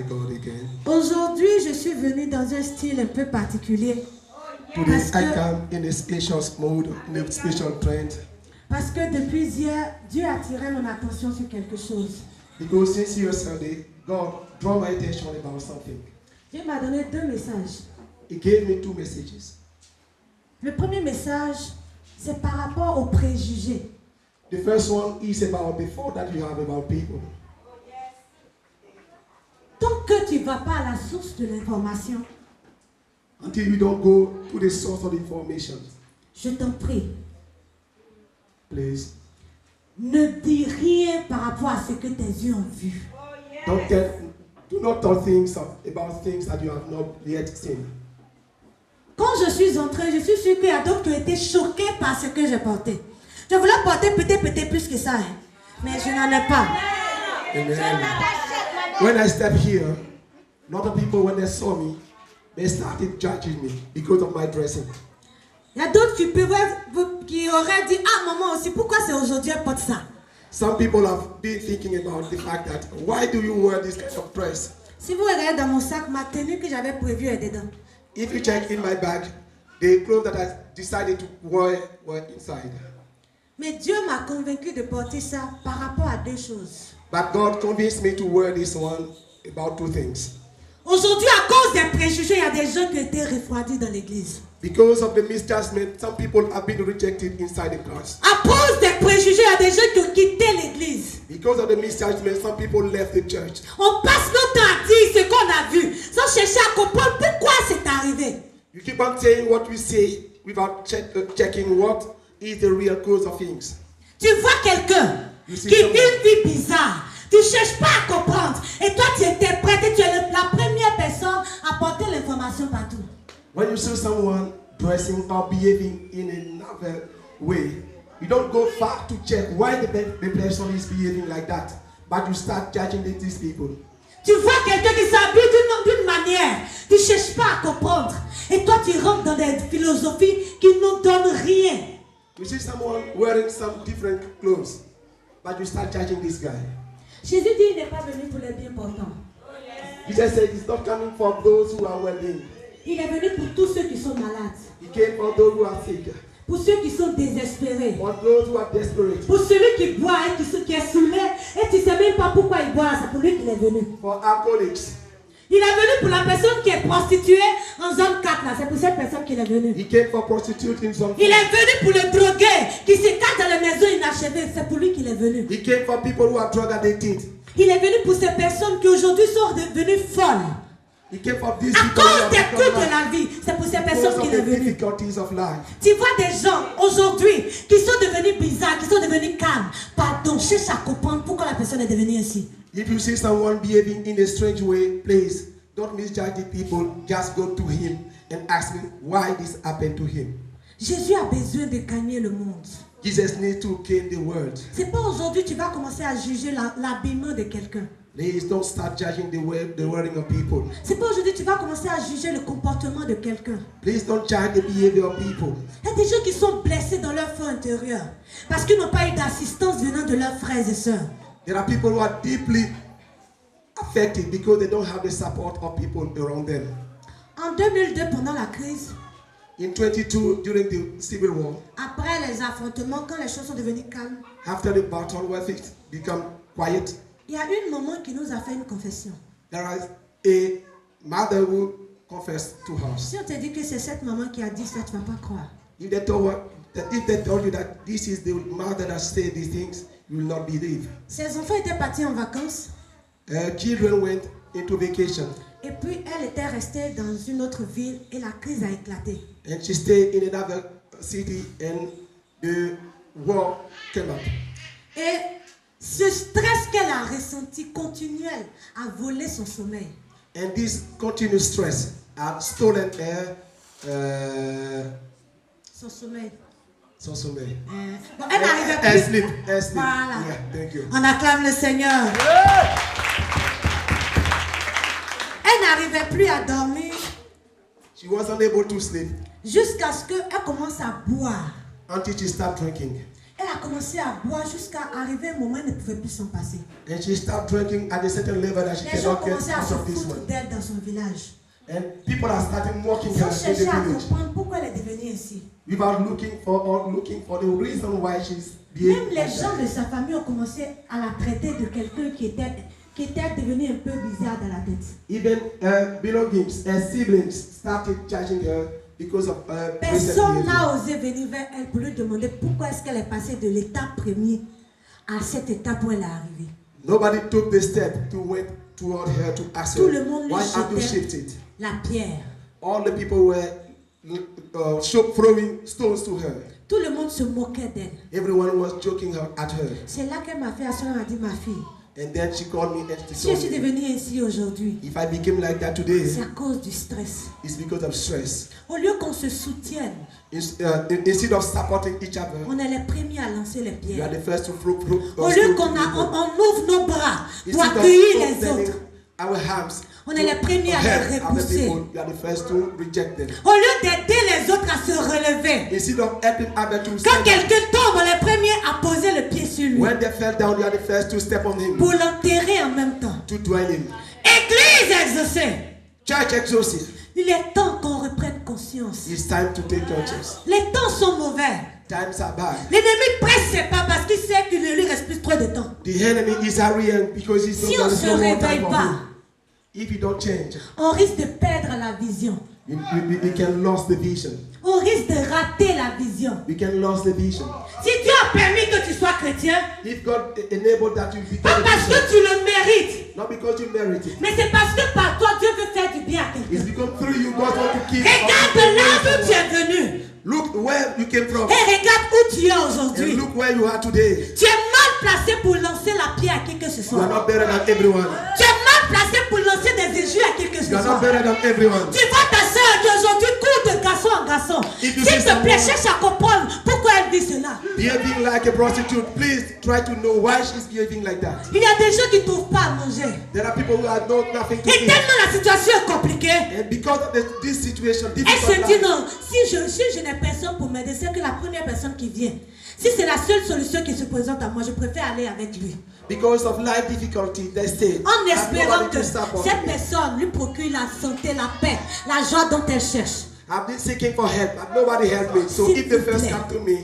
God again. Aujourd'hui, je suis venue dans un style un peu particulier. Today I come in a special mode, in a special trend. Parce que depuis hier, Dieu a attiré mon attention sur quelque chose. Because since yesterday, God drew my attention about something. Dieu m'a donné deux messages. He gave me two messages. Le premier message, c'est par rapport aux préjugés. The first one is about the thought that you have about people. Tant que tu ne vas pas à la source de l'information, Until you don't go to the source of information, je t'en prie, please ne dis rien par rapport à ce que tes yeux ont vu. do not talk things about things that you have not yet seen. Quand je suis entrée, je suis sûre qu'il y a d'autres qui ont été choqués par ce que j'ai porté. Je voulais porter peut-être plus que ça, hein, mais je n'en ai pas. Amen. When I stepped here, a lot of people, when they saw me, they started judging me because of my dressing. Il y a d'autres qui auraient dit, ah maman aussi, pourquoi c'est aujourd'hui elle porte ça? Some people have been thinking about the fact that, why do you wear this kind of dress? Si vous regardez dans mon sac, ma tenue que j'avais prévue est dedans. If you check in my bag, the clothes that I decided to wear were inside. Mais Dieu m'a convaincu de porter ça par rapport à deux choses. But God convinced me to wear this one about two things. Aujourd'hui, à cause des préjugés, il y a des gens qui ont été refroidis dans l'église. Because of the misjudgment, some people have been rejected inside the class. À cause des préjugés, il y a des gens qui ont quitté l'église. Because of the misjudgment, some people left the church. On passe notre temps à dire ce qu'on a vu, sans chercher à comprendre pourquoi c'est arrivé. You keep on saying what we say without checking what is the real cause of things. Tu vois quelqu'un qui see vit someone. une vie bizarre. Tu ne cherches pas à comprendre. Et toi, tu interprètes et tu es la première personne à porter l'information partout. When you see someone dressing or behaving in another way, you don't go far to check why the person is behaving like that, but you start judging these people. Tu vois quelqu'un qui s'habille d'une manière, tu ne cherches pas à comprendre. Et toi, tu rentres dans des philosophies qui ne donnent rien. You see someone wearing some different clothes, but you start judging this guy. Jésus dit, il n'est pas venu pour les bien portants. Jesus said he's not coming for those who are well-being. Il est venu pour tous ceux qui sont malades. He came for those who are sick, Pour ceux qui sont désespérés. for those who are desperate, Pour celui qui boit et qui est saoulé. Et tu ne sais même pas pourquoi il boit. C'est pour lui qu'il est venu. for alcoholics. Il est venu pour la personne qui est prostituée en zone 4 là. C'est pour cette personne qu'il est venu. He came for prostitutes in some. Il est venu pour le drogué qui se cache dans les maisons inachevées. C'est pour lui qu'il est venu. He came for people who are drug addicted. Il est venu pour ces personnes qui aujourd'hui sont devenues folles. He came for these À people who cause have des become coups de like- la vie. C'est pour ces because personnes of qu'il est the venu. difficulties of life. Tu vois des gens aujourd'hui qui sont devenus bizarres, qui sont devenus calmes. Pardon, cherche à comprendre pourquoi la personne est devenue ainsi. If you see someone behaving in a strange way, please don't misjudge the people. Just go to him and ask him why this happened to him. Jésus a besoin de gagner le monde. Jesus needs to gain the world. C'est pas aujourd'hui que tu vas commencer à juger l'habillement de quelqu'un. Please don't start judging the wearing of people. C'est pas aujourd'hui que tu vas commencer à juger le comportement de quelqu'un. Please don't judge the behavior of people. Il y a des gens qui sont blessés dans leur fort intérieur parce qu'ils n'ont pas eu d'assistance venant de leurs frères et sœurs. There are people who are deeply affected because they don't have the support of people around them. En 2002, pendant la crise, In 22, during the Civil War, après les affrontements, quand les choses sont devenues calmes, after the battle where things become quiet, il y a une maman qui nous a fait une confession. there is a mother who confessed to us. Si on te dit que c'est cette maman qui a dit ça, tu ne vas pas croire. If they told you that this is the mother that said these things, you will not believe. Ses enfants étaient partis en vacances Children went into vacation, et puis elle était restée dans une autre ville et la crise a éclaté. and she stayed in another city, and the war came up. Et ce stress qu'elle a ressenti continuel a volé son sommeil. And this continuous stress had stolen Son sommeil. son sommeil. Bon, elle n'arrivait plus. Her sleep. Voilà. Yeah, thank you. On acclame le Seigneur. Elle n'arrivait plus à dormir She was unable to sleep jusqu'à ce qu'elle commence à boire. until she started drinking. Elle a commencé à boire jusqu'à arriver un moment où elle ne pouvait plus s'en passer. And she started drinking at a certain level that she Les gens cannot get commençaient à out se of this foutre one. d'elle dans son village. And people are starting mocking Sans her in chercher à the village comprendre pourquoi elle est devenue ainsi. without looking for the reason why she's behaving Même les like gens that. de sa famille ont commencé à la traiter de quelqu'un qui était devenu un peu bizarre dans la tête. Even belongings, her siblings started judging her because of recent Personne behavior. n'a osé venir vers elle pour lui demander pourquoi est-ce qu'elle est passée de l'état premier à cet état où elle est arrivée. Nobody took the step to went toward her to ask Tout her, le monde lui why have you jetait shifted? la pierre. All the people were throwing stones to her. Tout le monde se moquait d'elle. Everyone was joking at her. C'est là que ma fille a dit, ma fille, And then she called me and she si je told suis me, devenue ainsi aujourd'hui, if I became like that today, c'est à cause du stress. it's because of stress. Au lieu qu'on se soutienne, Instead of supporting each other, on est les premiers à lancer les you are pierres. the first to throw Au lieu qu'on ouvre nos bras pour Instead of accueillir les opening autres, our hands on est les premiers à help les other repousser. people, you are the first to reject them. Au lieu d'aider les autres à se relever, Instead of helping others to quand stand up, quelqu'un tombe, on est les premiers à poser le pied sur lui when they fell down, you are the first to step on him, pour l'enterrer en même temps. to dwell him. Église exaucée, Church exhausted. il est temps qu'on reprenne conscience. It's time to take churches. Les temps sont mauvais. Times are bad. L'ennemi presse ses pas parce qu'il sait qu'il ne lui reste plus trop de temps. The enemy is hurrying because he's Si on ne se réveille pas, If you don't change, on risque de perdre la vision. we can lose the vision. On risque de rater la vision. We can lose the vision. Si Dieu a permis que tu sois chrétien, If God enabled that you become pas a parce Christian, que tu le mérites, not because you merit it. mais c'est parce que par toi Dieu veut faire du bien à It's quelqu'un. because through you God want to keep. Regarde là d'où tu es venu Look where you came from et regarde où tu es and aujourd'hui. look where you are today. Tu es mal placé pour lancer la pierre à qui que ce You are soit. not better than everyone. Tu es mal placé pour lancer des injures à qui que ce You are not soit. better than everyone. Tu vois ta soeur qui aujourd'hui court de garçon en garçon. If S'il you see te plaît, someone- cherche à comprendre pourquoi elle dit cela. Behaving like a prostitute, please try to know why she's behaving like that. Il y a des gens qui ne trouvent pas à manger. There are people who have nothing to Et eat. tellement la situation est compliquée, And because of this situation, elle difficult se dit life, non, si je n'ai personne pour m'aider, c'est que la première personne qui vient. Si c'est la seule solution qui se présente à moi, je préfère aller avec lui. because of life difficulty, they say, En "I have espérant nobody que to support cette me. personne lui procure la santé, la paix, la joie dont elle cherche. I've been seeking for help, but nobody helped me. So S'il if the vous first plaît. come to me,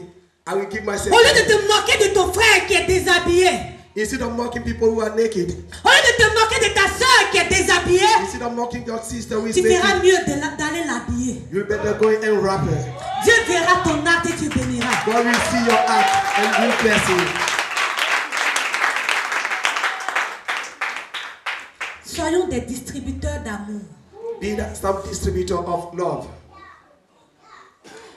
I will give myself. Au lieu de te moquer de ton frère qui est déshabillé, Instead of mocking people who are naked, au lieu de te moquer de ta soeur qui est déshabillée, instead of mocking your sister who is tu feras naked, mieux d'aller l'habiller. you better go and wrap her. Dieu verra ton acte et tu béniras. God will see your act and will bless you. Soyons des distributeurs d'amour. Be some distributor of love.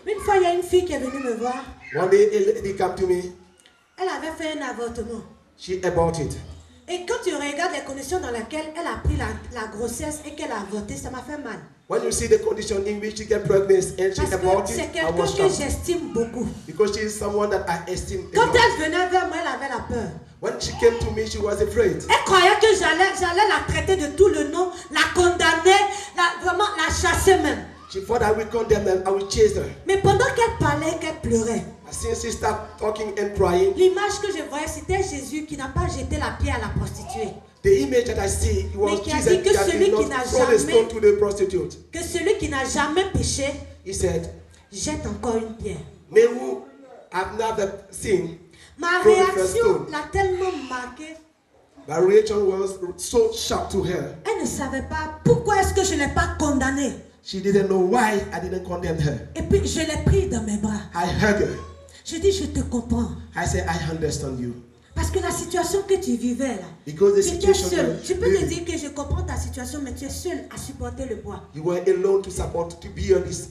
Une fois, il y a une fille qui est venue me voir. One day a lady came to me, Elle avait fait un avortement. she aborted. Et quand tu regardes les conditions dans lesquelles elle a pris la grossesse et qu'elle a avorté, ça m'a fait mal. When you see the condition in which she get pregnant and she Parce que aborted, c'est I quelqu'un was que shocked. j'estime beaucoup. Because she is someone that I esteem a Quand lot. elle venait vers moi, elle avait la peur. When she came to me, she was afraid. Elle croyait que j'allais la traiter de tout le nom, la condamner, vraiment la chasser même. She thought I will condemn her, I will chase her. Mais pendant qu'elle parlait, qu'elle pleurait, Since she started talking and crying, l'image que je voyais, c'était Jésus qui n'a pas jeté la pierre à la prostituée. the image that I see was Mais qui a Jesus dit que that celui did qui not n'a throw a jamais- stone to the prostitute. Que celui qui n'a jamais péché, He said, jette encore une pierre. "May who have never seen." Ma Throw the first réaction stone. l'a tellement marquée. My reaction was so shocked to her. Elle ne savait pas pourquoi est-ce que je ne l'ai pas condamnée. She didn't know why I didn't condemn her. Et puis je l'ai prise dans mes bras. I hug her. Je dis, je te comprends. I said, I understand you. Parce que la situation que tu vivais là, Because the tu étais situation seul. that Je peux te you- dire que je comprends ta situation, mais tu es seul à supporter le poids. you were alone to support, to bear this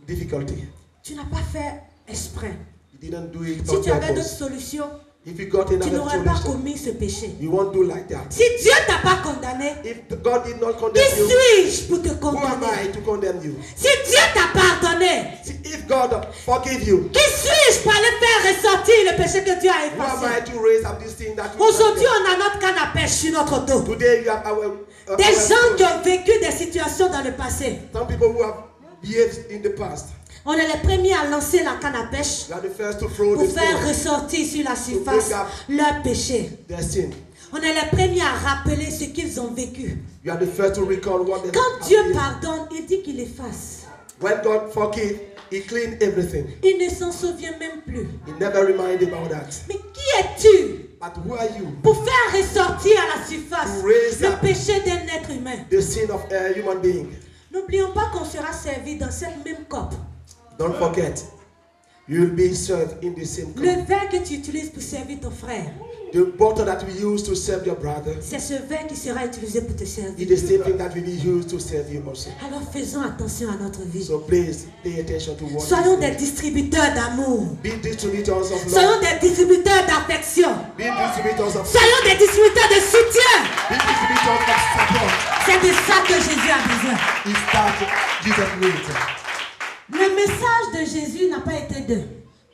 difficulty. Tu n'as pas fait exprès. You didn't do it Si on tu avais d'autres purpose. solutions, If you got tu another n'aurais pas solution, commis ce péché. you won't do like that. Si Dieu t'a pas condamné, If God did not qui condemn you, suis-je pour te who am condamner? I to condemn you? Si Dieu t'a pardonné, See, if God forgive you, qui suis-je pour aller faire ressortir le péché que Dieu a who am I effacé? to raise up this thing that you Aujourd'hui, condemn? on a notre canne à pêche sur notre dos. Today you have our Des gens qui ont vécu des situations dans le passé. some people who have behaved in the past. On est les premiers à lancer la canne à pêche You are the first to throw pour the faire stone. ressortir sur la surface leur péché. Their sin. On est les premiers à rappeler ce qu'ils ont vécu. You are the first to recall what they Quand have Dieu done. pardonne, il dit qu'il efface. When God forgave, He cleaned everything. Il ne s'en souvient même plus. He never reminded about that. Mais qui es-tu But who are you? pour faire ressortir à la surface To raise le up péché d'un être humain? the sin of a human being. N'oublions pas qu'on sera servi dans cette même coupe. Don't forget, you will be served in the same Le cup. verre que tu utilises pour servir ton frère, The bottle that we use to serve your brother c'est ce verre qui sera utilisé pour te is servir. the same thing that will be used to serve you also. Alors faisons attention à notre vie. So please pay attention to what Soyons is des said. distributeurs d'amour. Be distributors of Soyons love. des distributeurs d'affection. Be distributors of Soyons des distributeurs de soutien. Be distributors of support. C'est de ça que Jésus a besoin. It's that Jesus needs. Le message de Jésus n'a pas été deux.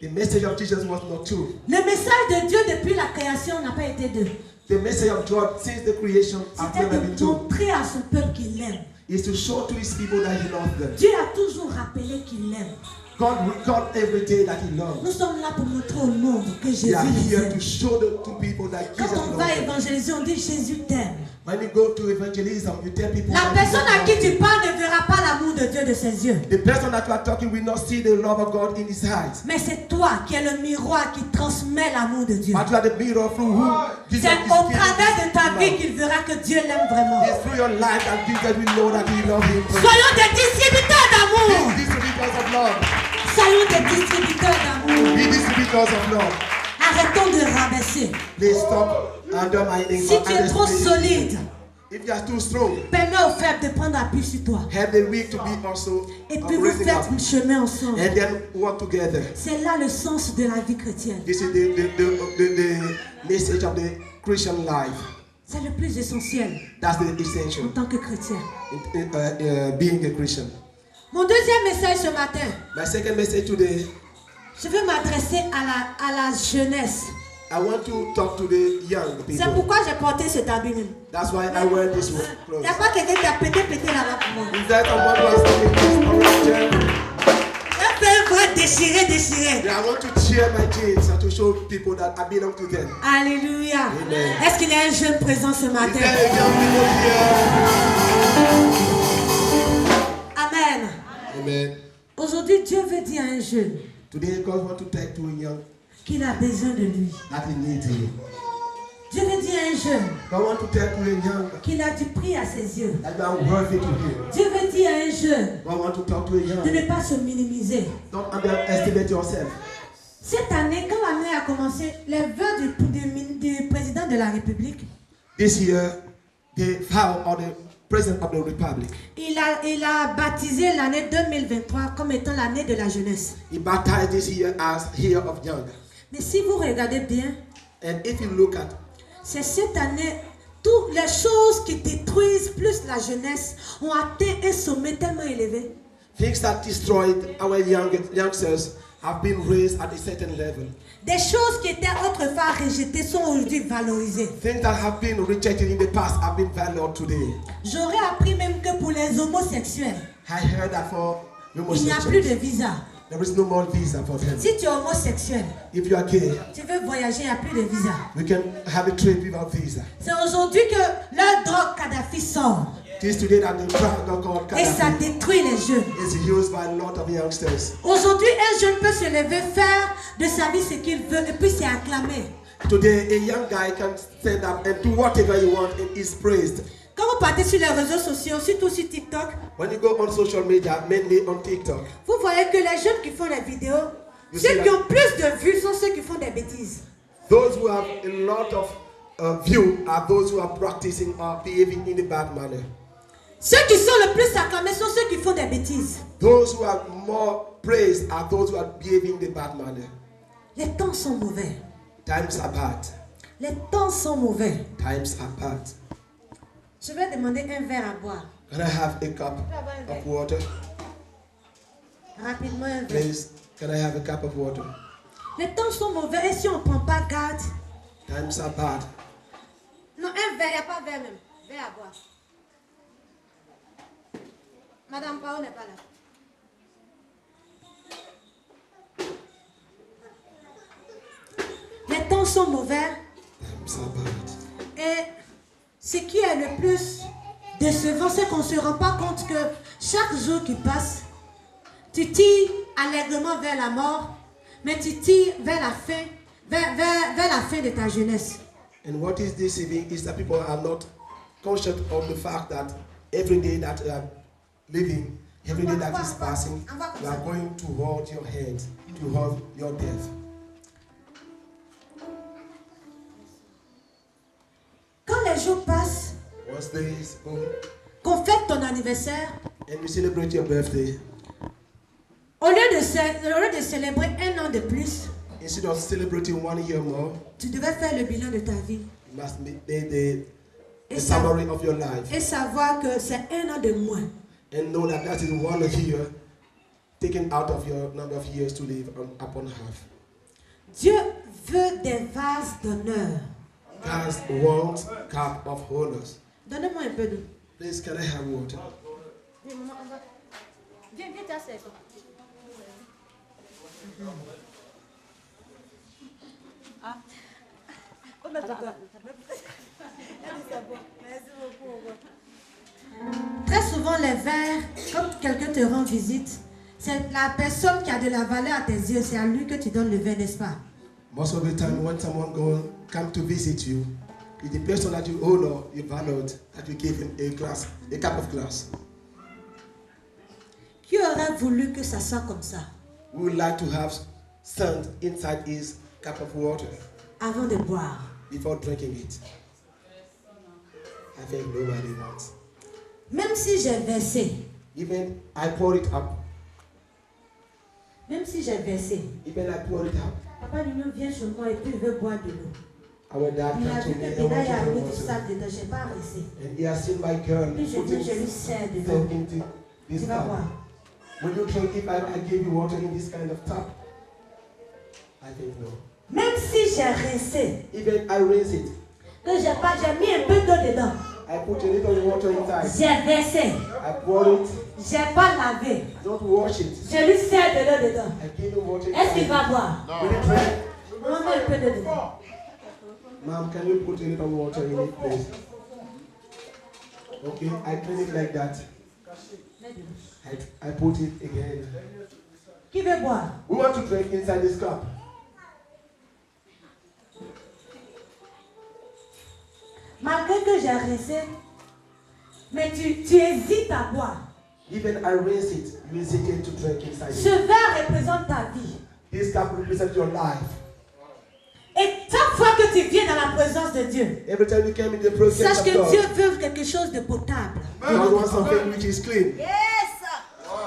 The message of Jesus was not true. Le message de Dieu depuis la création n'a pas été deux. The message of God since the creation has C'était never been de true. montrer à son peuple qu'il l'aime. Is to show to His people that He loves them. Dieu a toujours rappelé qu'il l'aime. God recalled every day that He loves. Nous sommes là pour montrer au monde que We Jésus are nous here aime. to show to people that Quand Jesus on loves va them. évangéliser, on dit Jésus t'aime. When you go to evangelism, you tell people La that personne Jesus à qui loves tu you. parles ne verra pas l'amour de Dieu de ses yeux. The person that you are talking will not see the love of God in his eyes. Mais c'est toi qui es le miroir qui transmet l'amour de Dieu. But you are the mirror through whom Jesus C'est is au speaking travers de ta vie love. qu'il verra que Dieu l'aime vraiment. It's through your life that Jesus will know that He loves him. Soyons des distributeurs d'amour. Be distributors of love. Soyons des distributeurs d'amour. Be distributors of love. Arrêtons de rabaisser. Please stop undermining Si tu es trop underestimating. solide, If you are too strong, permets aux faibles de prendre appui sur toi. help the weak to be also Et puis vous raising up. faites chemin ensemble. And then work together. C'est là le sens de la vie chrétienne. This is the message of the Christian life. C'est le plus essentiel That's the en essential tant que chrétien. in being a Christian. Mon deuxième message ce matin, My second message today, je veux m'adresser à la jeunesse. I want to talk to the young C'est people. pourquoi j'ai porté cet habit même. That's why I wear this Il clothes. n'y a pas quelqu'un qui a pété là-bas pour moi. Is that someone who has taken this orange chair? Un peu un vrai déchiré. Yeah, I want to cheer my jeans and to show people that I belong to them. Alléluia. Amen. Est-ce qu'il y a un jeune présent ce Is matin? there a young people here? Amen. Amen. Aujourd'hui, Dieu veut dire à un jeune Today God wants to take to a young qu'il a besoin de lui. that he needs him. Dieu veut dire à un jeune God wants to take to a young qu'il a du prix à ses yeux. that you are worthy to him. Dieu veut dire à un jeune God wants to talk to a de young. ne pas se minimiser. Don't underestimate yourself. Cette année, quand l'année a commencé, les vœux du président de la République, This year, the vow of the President of the Republic, il a baptisé l'année 2023 comme étant l'année de la jeunesse. he baptized this year as Year of Young. Mais si vous regardez bien, And if you look at, c'est cette année, toutes les choses qui détruisent plus la jeunesse ont atteint un sommet tellement élevé. things that destroyed our youngsters have been raised at a certain level. Des choses qui étaient autrefois rejetées sont aujourd'hui valorisées. Things that have been rejected in the past have been valued today. J'aurais appris même que pour les homosexuels, I heard that for il n'y a plus homosexuals, de visa. there is no more visa for them. Si tu es homosexuel, If you are gay, tu veux voyager, il n'y a plus de visa. you can have a trip without visa. C'est aujourd'hui que leur drogue Kadhafi sort. It is today that the drug called Et ça Gaddafi détruit les jeunes. is used by a lot of youngsters. Aujourd'hui, un jeune peut se lever, faire de sa vie ce qu'il veut et puis c'est acclamé. Today, a young guy can stand up and do whatever he wants and is praised. Quand vous partez sur les réseaux sociaux, surtout sur TikTok, When you go on social media, mainly on TikTok, vous voyez que les jeunes qui font des vidéos, You ceux see qui that? ont plus de vues sont ceux qui font des bêtises. those who have a lot of view are those who are practicing or behaving in a bad manner. Ceux qui sont le plus acclamés sont ceux qui font des bêtises. Those who are more praised are those who are behaving in a bad manner. Les temps sont mauvais. Times are bad. Les temps sont mauvais. Times are bad. Je vais demander un verre à boire. Can I have a cup of water? Rapidement un verre. Please, can I have a cup of water? Les temps sont mauvais et si on ne prend pas garde. Times are bad. Non, un verre, il n'y a pas de verre même. Verre à boire. Madame Pao n'est pas là. sont mauvais. Times are bad. Et ce qui est le plus décevant, c'est qu'on ne se rend pas compte que chaque jour qui passe, tu tires allègrement vers la mort, mais tu tires vers la fin, vers la fin de ta jeunesse. And what is deceiving is that people are not conscious of the fact that every day that you are living, every day that is passing, you are going toward your hand, toward your death. Quand les jours passent, Once days go, qu'on fête ton anniversaire, and you celebrate your birthday, au lieu de célébrer un an de plus, instead of celebrating 1 year more, tu devais faire le bilan de ta vie you must make the et, summary of your life et savoir que c'est un an de moins. and know that that is 1 year taken out of your number of years to live upon half. Dieu veut des vases d'honneur. God wants cup of honors. Donnez-moi un peu d'eau. Please, can I have water? Viens, maman, on va. Viens, t'asseoir. Ah. Très souvent, les verres, quand quelqu'un te rend visite, c'est la personne qui a de la valeur à tes yeux, c'est à lui que tu donnes le verre, n'est-ce pas? Most of the time, when someone come to visit you, it's the person that you honor, you valued, that you give him a cup of glass. Qui aurait voulu que ça soit comme ça We would like to have sand inside his cup of water avant de boire? before drinking it. I think nobody wants. Même si j'ai versé, Even I pour it up. même si j'ai versé, Even I pour it up. Papa Nuno vient chez moi et puis il veut boire de l'eau. Our dad Il a came vu to que me and Bena y a wanted mis to du water. sable dedans, je n'ai pas arrêté. And he has seen my girl Puis je putting viens, je lui sers dedans. stuff into Tu this vas cup. boire. Will you drink if I gave you water in this kind of tub? I think no. Même si j'ai rincé, Even I rinse it. que j'ai mis un peu d'eau dedans, I put a little water inside. j'ai versé, I pour it. j'ai pas lavé, Don't wash it. je lui sers de l'eau dedans. I give you water Est-ce qu'il inside. va boire? Will you drink? On met un peu d'eau dedans. Mom, can you put a little water in it, please? Okay, I clean it like that. I put it again. Qui veut boire? We want to drink inside this cup. Malgré que j'ai rincé, mais tu hésites à boire. Even I rinse it, you hesitate to drink inside Ce it. verre représente ta vie. This cup represents your life. Et chaque fois que tu viens dans la présence de Dieu, Every time you come in the presence sache of que Dieu God, veut quelque chose de potable. God wants something which is clean.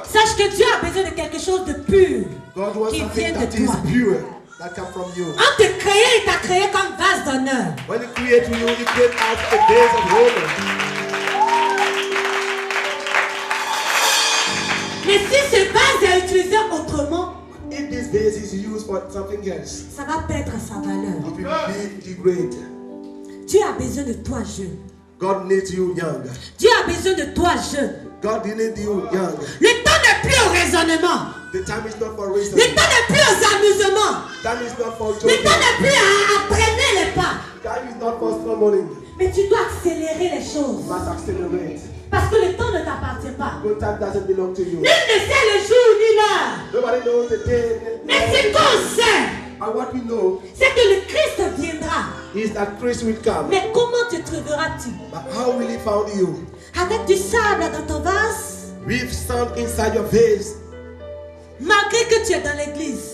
Sache que Dieu a besoin de quelque chose de pur. God wants Qui something vient de that is toi. pure, that comes from you. En te créant, il t'a créé comme vase d'honneur. When He creates you, He creates out a base of honor. Mais si ce vase est utilisé autrement, If this base is used for something else, ça va perdre sa valeur. it will be degraded. Dieu a besoin de toi jeune. God needs you young. Dieu a besoin de toi jeune. God needs you young. Le temps n'est plus au raisonnement. The time is not for reason. Le temps n'est plus aux amusements. Time is not for Le joking. temps n'est plus à traîner les pas. Time is not for stumbling. Mais tu dois accélérer les choses. You must accelerate. Parce que le temps ne t'appartient pas. No time doesn't belong to you. Nul ne sait le jour ni l'heure. Nobody knows the day. Mais ce qu'on sait, And what we know c'est que le Christ viendra. is that Christ will come. Mais comment te trouveras-tu? But how will He find you? Avec du sable dans ton vase? With sand inside your face. Malgré que tu es dans l'église.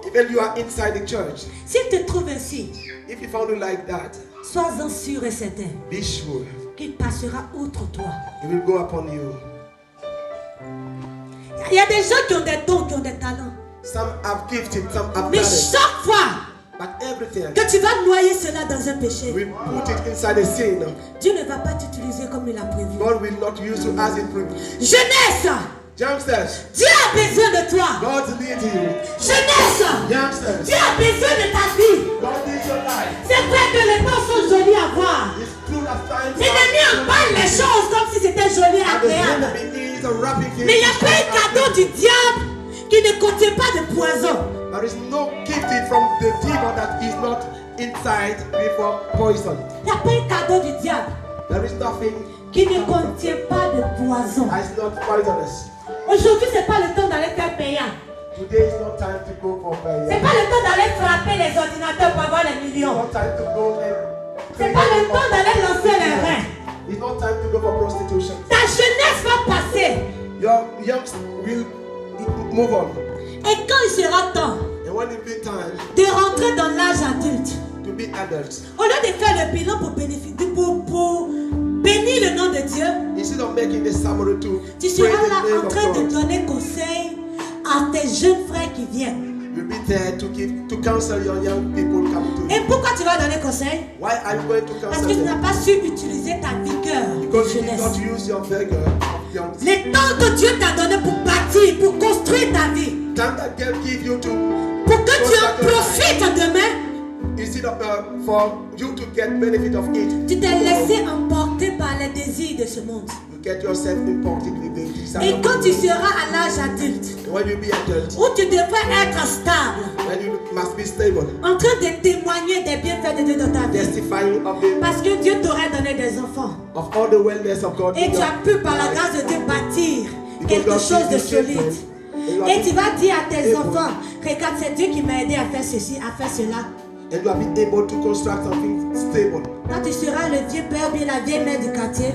Even you are inside the church. S'il te trouve ainsi, If He found you like that, sois-en sûr et certain be sure qu'il passera outre toi. He will go upon you. Il y a des gens qui ont des dons, qui ont des talents. Some have gifted, some have Mais talent. chaque fois But everything, que tu vas noyer cela dans un péché, we put it inside a sin. Dieu ne va pas t'utiliser comme il a prévu. God will not use you as it previous. Jeunesse, Youngsters, Dieu a besoin de toi. God needs you. Jeunesse, Youngsters, Dieu a besoin de ta vie. God needs your life. C'est vrai que les temps sont jolis à voir. It's true that times L'ennemi emballe les choses comme si c'était joli et and the agréable. enemy is wrapping things. Mais il n'y a pas un cadeau du diable qui ne contient pas de poison. There is no gifted from the demon that is not inside before poison. Il n'y a pas un cadeau du diable There is nothing qui ne contient pas de poison. that is not poisonous. Aujourd'hui, ce n'est pas le temps d'aller faire payant. Today is not time to go for Ce n'est prayer. pas le temps d'aller frapper les ordinateurs pour avoir les It's millions. not time to go and Ce n'est pas le temps d'aller lancer les reins. It's not time to go for prostitution. Ta jeunesse va passer. Your youngs will move on. Et quand il sera temps And when it be time de rentrer dans l'âge adulte, to be adults, au lieu de faire le bilan pour bénéficier, pour bénir le nom de Dieu, instead of making the summary to tu praise seras the là name en of train de God, donner conseil à tes jeunes frères qui viennent. you'll be there to counsel your young people coming to Et you. pourquoi tu vas donner conseil? Why are you going to Parce counsel que tu n'as them? pas su utiliser ta vigueur de Because you did not jeunesse. use your vigor of young Les temps que Dieu t'a donné pour bâtir, pour construire ta vie, time that God give you to pour que tu en profites demain, instead of for you to get benefit of it. tu t'es laissé emporter par les désirs de ce monde. You get yourself imported with the desire Et of quand the tu world. seras à l'âge adulte, When you be adult, où tu devrais être stable, when you must be stable, en train de témoigner des bienfaits de Dieu dans ta vie, testifying of the parce que Dieu t'aurait donné des enfants. of all the wellness of God. Et in tu your as pu, par la life. grâce de Dieu, bâtir Because quelque God chose de gives you children, solide. and you Et have tu vas dire à tes able- enfants, regarde, c'est Dieu qui m'a aidé à faire ceci, à faire cela. and you have been able to construct something stable Quand tu seras le vieux père, bien la vieille mère du quartier,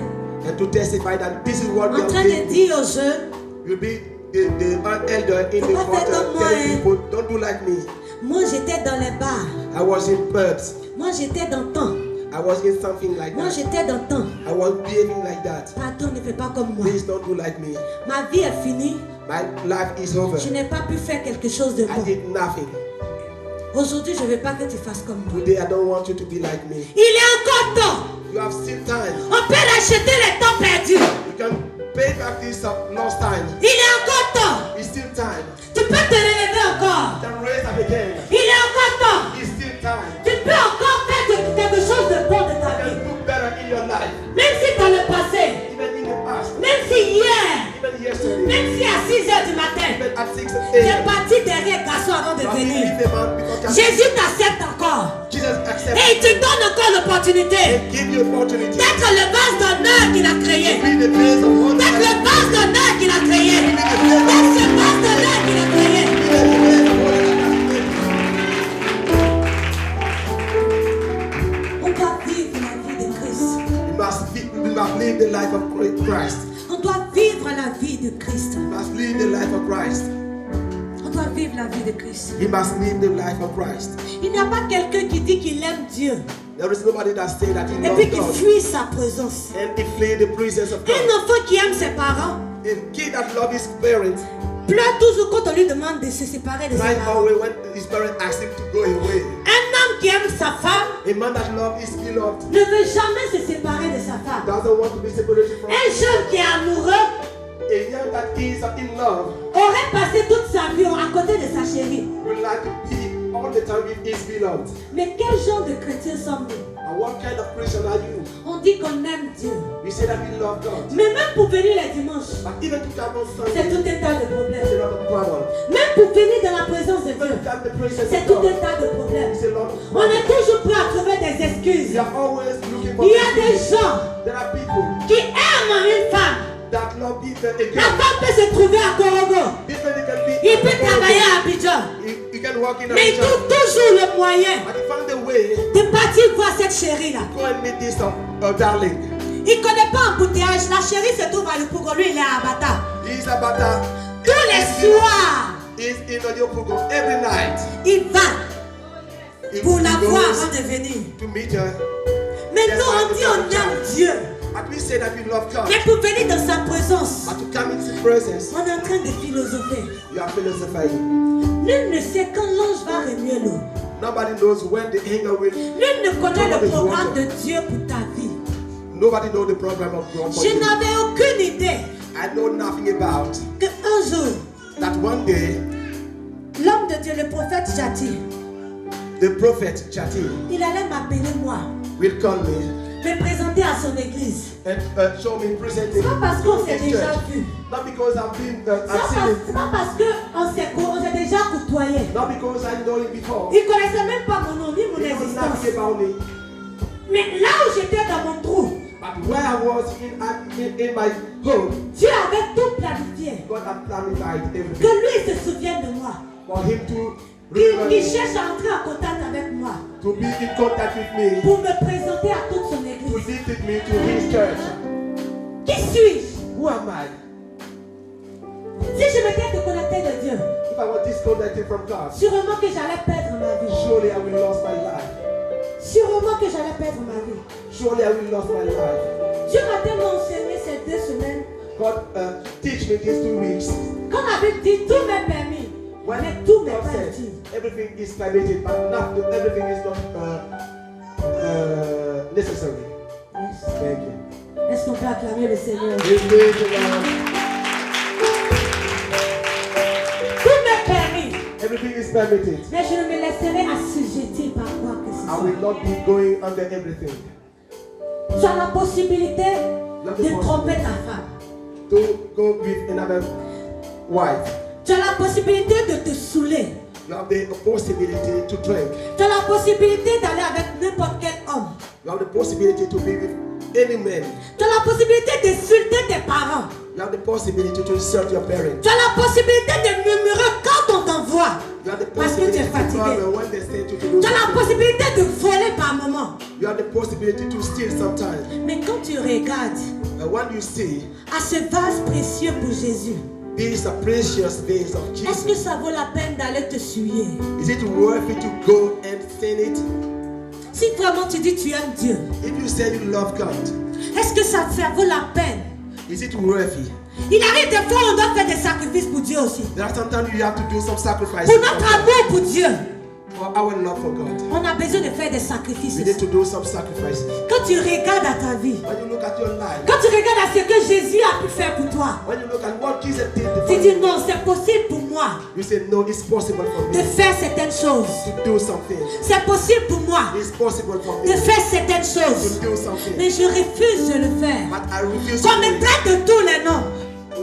and to testify that this is what en you train have de been. dire aux jeunes, You'll be the elder in the Faut pas faire quarter comme moi, telling hein. people, don't do like me. moi j'étais dans les bars, I was in birds. moi j'étais dans temps, I was in something like moi that. j'étais dans temps. I was behaving like that. Pardon, ne fais pas comme moi. Please don't do like me. Ma vie est finie, My life is over. je n'ai pas pu faire quelque chose de I bon. did nothing. Aujourd'hui, je ne veux pas que tu fasses comme moi. Today I don't want you to be like me. Il est encore temps. You have still time. On peut racheter les temps perdus. You can pay back this lost time. Il est encore temps. It's still time. Tu peux te relever encore. You can raise up again. Il est encore temps. It's still time. Tu peux encore faire quelque chose de bon de ta You vie. can do better in your life. Même si dans le passé, Even in the past. même si hier, Even yesterday. même si à 6 h du matin, Even at 6 j'ai a.m. parti derrière garçon avant de You have been venir. with the man because Jésus t'accepte encore. Jesus accepts Et il te donne encore l'opportunité and give you opportunity. d'être le vase d'honneur qu'il a créé. Be the place of honor. D'être le vase d'honneur qu'il a créé. D'être ce vase d'honneur qu'il a créé. On doit vivre la vie de Christ. We must live the life of Christ. On doit vivre la vie de Christ. We must live the life of Christ. On doit vivre la vie de Christ. We must live the life of Christ. Il n'y a pas quelqu'un qui dit qu'il aime Dieu There is nobody that say that he et puis loves qui God fuit sa présence. and he flee the presence of Un God. enfant qui aime ses parents A kid that loves his parents pleure toujours quand on lui demande de se séparer de ses cry parents. away when his parents ask him to go away. Un homme qui aime sa femme A man that loves his beloved ne veut jamais se séparer de sa femme. doesn't want to be separated from Un jeune qui est amoureux a young that is in love aurait passé toute sa vie à côté de sa chérie. would like to be all the time with his beloved. Mais quel genre de chrétien sommes-nous? And what kind of Christian are you? On dit qu'on aime Dieu. We say that we love God. Mais même pour venir les dimanches, But even to come on c'est Sunday, tout un tas de it's problèmes. a lot of problem. Même pour venir dans la présence de When Dieu, you come to the presence c'est of tout un God, tas de problèmes. it's a lot of On est problem. toujours prêt à trouver des We excuses. are always looking for Il y a des excuses. gens There are people qui aiment une femme. that love people La again. femme peut se trouver à Korogo. This man can be Il peut travailler à Abidjan. you can walk in Mais il Abidjan, trouve toujours le moyen but he found a way de partir voir cette chérie-là. go and meet this darling. Il ne connaît pas embouteillage. La chérie se trouve à Lupugo. Lui, il est à Abata. He's about that. Tous les soirs, He's in Oyopugo every night. il va He pour la voir goes avant de venir. to meet her. Mais nous, on dit on aime Dieu. But we say that we love God. Mais pour venir dans sa présence, But to come into His presence, on est en train de philosopher. you are philosophizing. Nul ne sait quand l'ange va remuer l'eau. Nobody knows when the anger will. Nul ne connaît le programme de Dieu pour ta vie. Nobody knows the program of God for Je you. n'avais aucune idée I know nothing about qu'un jour, that one day l'homme de Dieu, le prophète Jati, the prophet Chati il allait m'appeler moi, will call me me présenter à son église. and show me presenting C'est pas parce qu'on s'est his déjà church. vu. Not because I've been, C'est I've seen him. pas parce qu'on s'est déjà côtoyé. Not because I know him before. Il ne connaissait même pas mon nom ni mon He doesn't existence. think about me. Mais là où j'étais dans mon trou, But where I was in my home, Dieu avait tout planifié. God had planified Que everything lui se souvienne de moi. for him to Il remember, cherche à entrer en contact avec moi. to be in contact with me, Pour me présenter à toute son to église. lead me to his church. Qui suis-je? Who am I? Si je m'étais déconnecté de Dieu, If I was disconnected from God, sûrement que j'allais perdre ma vie. surely I will lose my life. Sûrement que j'allais perdre ma vie. Surely I will lose my life. Dieu m'a tellement enseigné ces 2 semaines. God, teach me these 2 weeks. Quand la Bible dit tout m'est permis, When mais tout n'est God pas said utile. everything is permitted, but not everything is not necessary. Yes. Thank you. Est-ce qu'on peut acclamer le Seigneur? Praise the Lord. Tout m'est permis, Everything is permitted. mais je ne me laisserai assujettir par quoi que ce I soit. will not be going under everything. Tu as la possibilité de tromper ta femme. To go with another wife. Tu as la possibilité de te saouler. You have the possibility to drink. Tu as la possibilité d'aller avec n'importe quel homme. You have the possibility to be with any man. Tu as la possibilité d'insulter tes parents. You have the possibility to insult your parents. Tu as la possibilité de murmurer quand on t'envoie. You have the Parce que tu es possibility to fatigué. cry when they say to do Tu as la something. possibilité de voler par moment. You have the possibility to steal sometimes. Mais quand tu regardes And when you see à ce vase précieux pour Jésus, these are precious days of est-ce que Jesus, ça vaut la peine d'aller te souiller? is it worth it to go and sin it? Si vraiment tu dis tu aimes Dieu, If you say you love God, est-ce que ça vaut la peine? is it worth it? Il arrive des fois on doit faire des sacrifices pour Dieu aussi. There are sometimes you have to do some sacrifices Pour notre amour pour Dieu, for our love for God. on a besoin de faire des sacrifices We need aussi. to do some sacrifices. Quand tu regardes à ta vie, When you look at your life, quand tu regardes à ce que Jésus a pu faire pour toi, when you look at what Jesus did for tu dis you, non, c'est possible pour moi you say no, it's possible for de me faire certaines choses. to do something. C'est possible pour moi It's possible for de me faire certaines to choses. do something. Mais je refuse de le faire. But I refuse to Qu'on do me it. traite de tous les noms,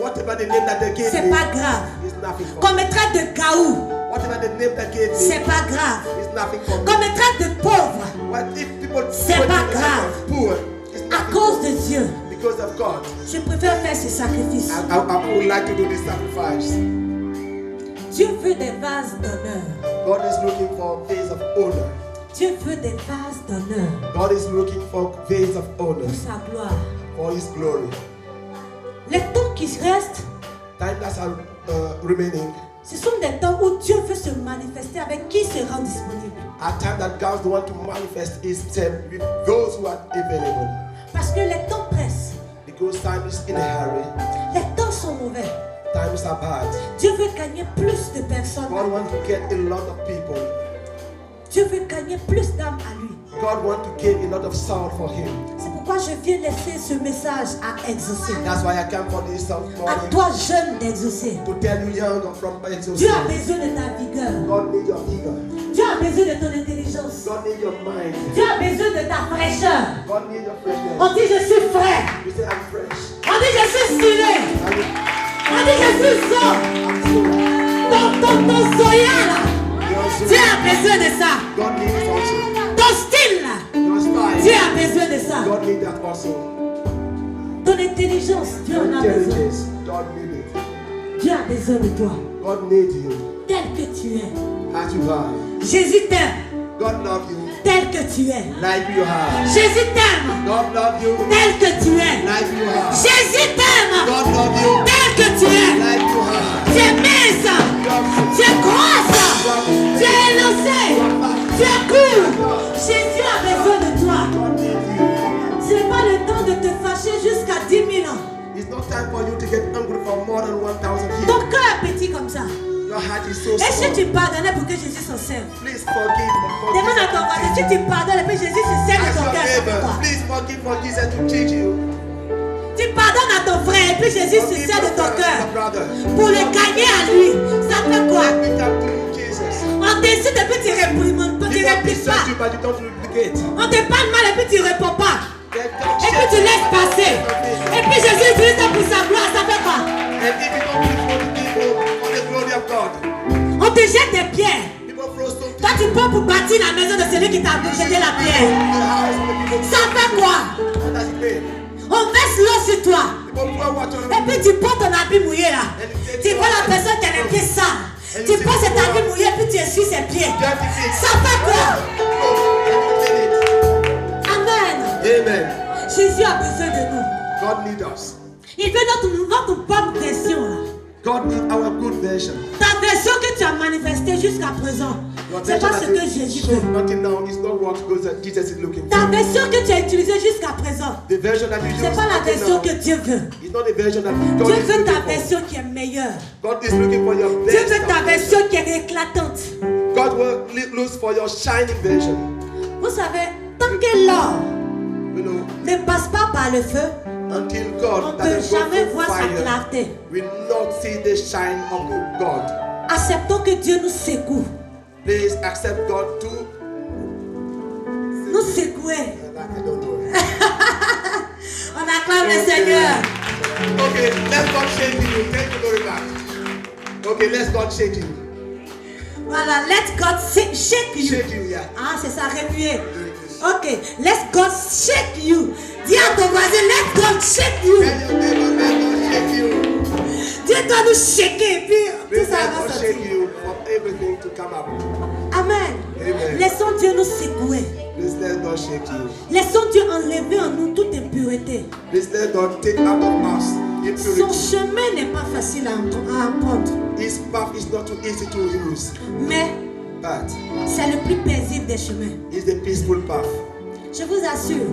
Whatever the name that they gave c'est me pas grave. is nothing for Qu'on me. me traite de gaou, Whatever the name that gave me c'est pas grave. is nothing for Qu'on me. me traite de pauvre, What if people C'est put pas me grave. as poor? It's à nothing cause for de me. Dieu, Because of God, je préfère faire ce sacrifice. I would like to do this sacrifice. Dieu veut des vases d'honneur. God is looking for vase of honor. Dieu veut des vases d'honneur God is looking for vase of honor pour sa gloire. for His glory. Les temps qui restent, Time that are remaining ce sont des temps où Dieu veut se manifester avec qui se rend disponible. are time that God wants to manifest Himself with those who are available. Parce que les temps pressent. Because time is in a hurry, Les temps sont mauvais. times are bad. Dieu veut gagner plus de personnes. God wants to get a lot of people. Dieu veut gagner plus d'âmes à lui. God wants to gain a lot of soul for Him. C'est pourquoi je viens laisser ce message à exaucer. That's why I came for this À morning toi, jeune, d'exaucer. to tell you young from Dieu a exhaustion. besoin de ta vigueur. God needs your vigor. Dieu a besoin de ton intelligence. God needs your mind. Dieu a besoin de ta fraîcheur. God needs your freshness. On dit je suis frais. You say I'm fresh. On dit je suis stylé. On dit je suis so. I'm so. Ton soya là. You're Dieu so. a besoin de ça. God needs also. Ton style là. Your style. Dieu a besoin de ça. God needs that also. Ton intelligence, Dieu Your en a besoin. intelligence. God needs it. Dieu a besoin de toi. God needs you Tel que tu es. as you are. Jésus t'aime. God loves you Tel que tu es. like you are. Jésus t'aime. God loves you Tel que tu es. like you are. Jésus t'aime. God loves you Tel que tu es. like you are. Tu es mince. Tu es grosse. Tu es élancé. Tu es court. Jésus a besoin de toi. God needs you. Ce n'est pas le temps de te fâcher jusqu'à 10 000 ans. It's not time for you to get angry for more than 1,000 years. Ton cœur est petit comme ça. Your heart is so Est-ce que small. tu pardonnais pour que Jésus s'en serve? Please forgive me. Demande à ton voisin si tu pardonnes et puis Jésus se sert de Ask ton your cœur. c'est pour neighbor, toi. please forgive for Jesus to teach you. Tu pardonnes à ton frère et puis Jésus se Forgive sert de your ton brother, cœur. your brother. Pour le gagner à lui, ça fait quoi? Let me come to Jesus. On décide et puis tu réprimandes, tu People répliques pas. present you, but you don't replicate. On te parle mal et puis tu réponds pas. They don't Et puis share tu laisses passer. Et puis Jésus utilise ça pour sa gloire, ça fait quoi? And if you don't live for the people, for the glory of God, On te jette des pierres. people throw stones to Toi tu prends pour bâtir la maison de celui qui t'a you. jeté sur toi. People pour water Et on puis you. tu prends ton habit mouillé là. Tu vois la personne qui a les pieds sales. Tu prends cet habit mouillé et puis tu essuies ses pieds. Dirty feet. Ça fait quoi? Oh, and you clean it. Amen. Amen. Jésus a besoin de nous. God needs us. Il veut notre bonne version là. God needs our good version. Ta version que tu as manifestée jusqu'à présent, Your c'est version pas ce that que is Jésus shown veut. until now is not what Jesus is looking Ta for. version que tu as utilisée jusqu'à présent, The version that you use c'est pas la until version now que Dieu veut. is not the version that God Dieu is veut ta looking for. version qui est meilleure. God is looking for your Dieu best. veut ta version qui est éclatante. God will look for your shining version. Vous savez, tant que l'or You know, ne passe pas par le feu, until on God ne peut doesn't go jamais through voir sa fire, clarté. we not see the shine of God. Acceptons que Dieu nous secoue. Please accept God to. Nous secouer. I don't know. On acclame le Seigneur. Okay, let's God shake you. Take the glory back. Okay, let's God shake you. Voilà, let God shake you. Shake you, yeah. Ah, c'est ça, remuer. Ok, let God shake you. Dis à ton voisin, let God shake you. Tell your neighbor, let God shake you. Dieu doit nous shaker et puis Please tout ça let va God sortir. shake you from everything to come up. Amen. Amen. Laissons Dieu nous secouer. Please let God shake you. Laissons Dieu enlever en nous toute impureté. Please let God take out of us Son impurity. chemin n'est pas facile à apprendre, His path is not too easy to use, mais but c'est le plus paisible des chemins. it's the peaceful path. Je vous assure,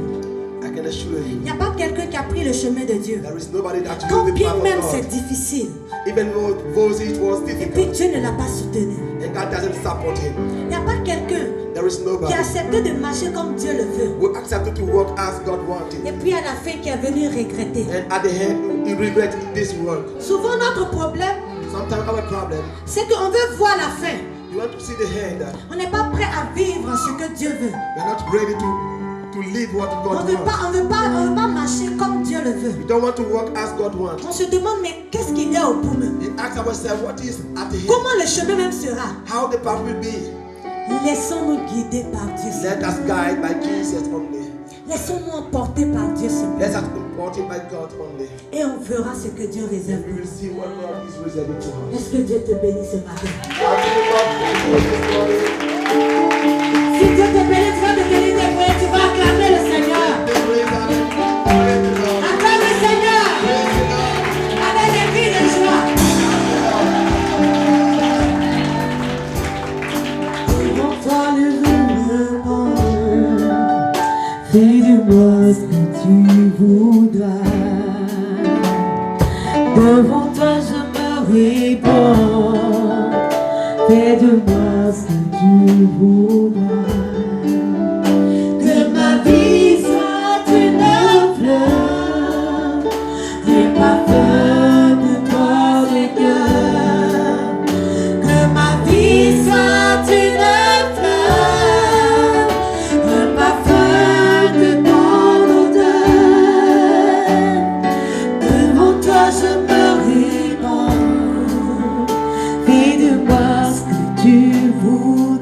I can assure il you. n'y a pas quelqu'un qui a pris le chemin de Dieu. There is nobody that Quand knows the bien path même of c'est God. difficile, Even though it was et puis difficult, Dieu ne l'a pas soutenu. and God doesn't support him. Il n'y a pas quelqu'un There is qui nobody a accepté de marcher comme Dieu le veut. who accepted to walk as God Et wanted. puis à la fin qui est venu regretter. And at the end, he regret this work. Souvent notre problème, Sometimes our problem, c'est qu'on veut voir la fin. you want to see the end. On n'est pas prêt à vivre ce que Dieu veut. We're not ready to live what On God ne veut wants. pas marcher comme Dieu le veut. We don't want to walk as God wants. On se demande mais qu'est-ce qu'il y a au bout même? We ask ourselves, what is at the end? Comment le chemin même sera? How the path will be? Laissons-nous guider par Dieu. Let us guide by Jesus only. Laissons-nous emporter par Dieu seul. Let us be supported by God only. Et on verra ce que Dieu réserve. We will see what God is reserving to us. Est-ce que Dieu te bénit ce matin? How do you love this morning? Si Dieu te bénit, tu vas te bénir des frères, tu vas acclamer le Seigneur. Praise the Lord. Acclame le Seigneur Praise the Lord. avec des cris de joie. Devant toi le répand, fais de moi ce que tu voudras. Devant toi je me répands, fais de moi ce que tu voudras. Que ma vie soit une fleur, un parfum de toi Seigneur. Que ma vie soit une fleur, un parfum de ton odeur. Devant toi je me répands, fais de moi ce que tu voudras.